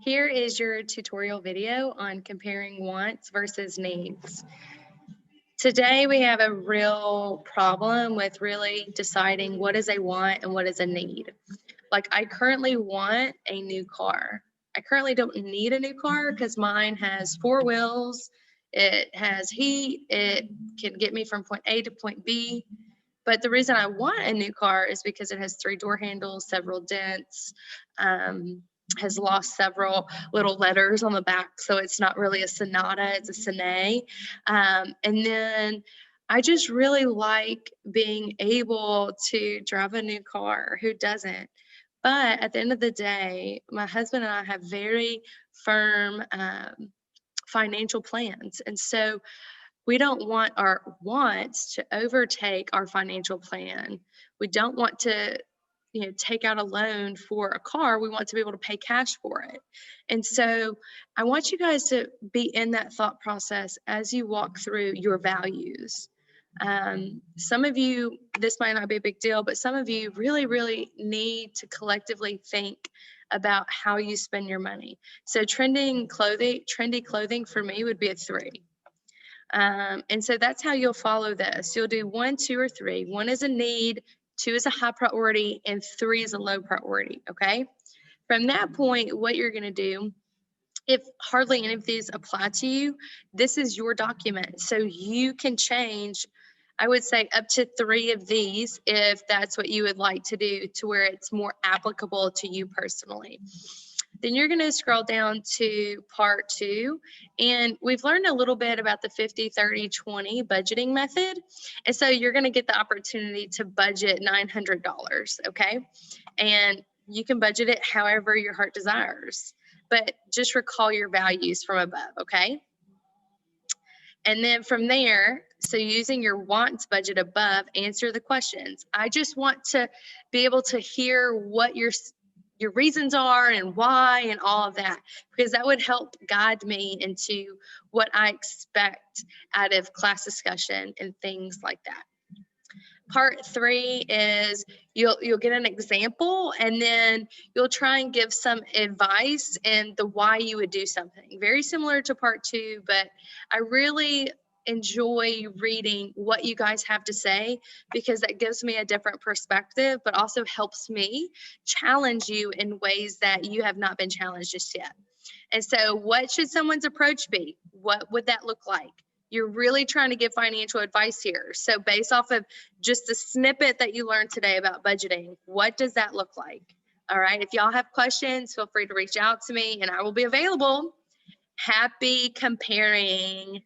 Here is your tutorial video on comparing wants versus needs. Today we have a real problem with really deciding what is a want and what is a need. Like I currently want a new car. I currently don't need a new car because mine has 4 wheels, it has heat, it can get me from point A to point B. But the reason I want a new car is because it has 3 door handles, several dents, has lost several little letters on the back. So it's not really a Sonata, it's a Sine. And then I just really like being able to drive a new car. Who doesn't? But at the end of the day, my husband and I have very firm financial plans. And so we don't want our wants to overtake our financial plan. We don't want to, take out a loan for a car. We want to be able to pay cash for it. And so I want you guys to be in that thought process as you walk through your values. Some of you, this might not be a big deal, but some of you really, really need to collectively think about how you spend your money. So trendy clothing for me would be a 3. And so that's how you'll follow this. You'll do 1, 2, or 3. 1 is a need, 2 is a high priority, and 3 is a low priority, okay? From that point, what you're gonna do, if hardly any of these apply to you, this is your document. So you can change, I would say up to 3 of these if that's what you would like to do to where it's more applicable to you personally. Then you're going to scroll down to part 2, and we've learned a little bit about the 50-30-20 budgeting method. And so you're going to get the opportunity to budget $900, okay? And you can budget it however your heart desires, but just recall your values from above, okay? And then from there, so using your wants budget above, answer the questions. I just want to be able to hear what your reasons are and why and all of that, because that would help guide me into what I expect out of class discussion and things like that. Part 3 is you'll get an example, and then you'll try and give some advice and the why you would do something. Very similar to part 2, but I really enjoy reading what you guys have to say because that gives me a different perspective, but also helps me challenge you in ways that you have not been challenged just yet. And so what should someone's approach be? What would that look like? You're really trying to give financial advice here. So based off of just the snippet that you learned today about budgeting, what does that look like? All right. If y'all have questions, feel free to reach out to me and I will be available. Happy comparing.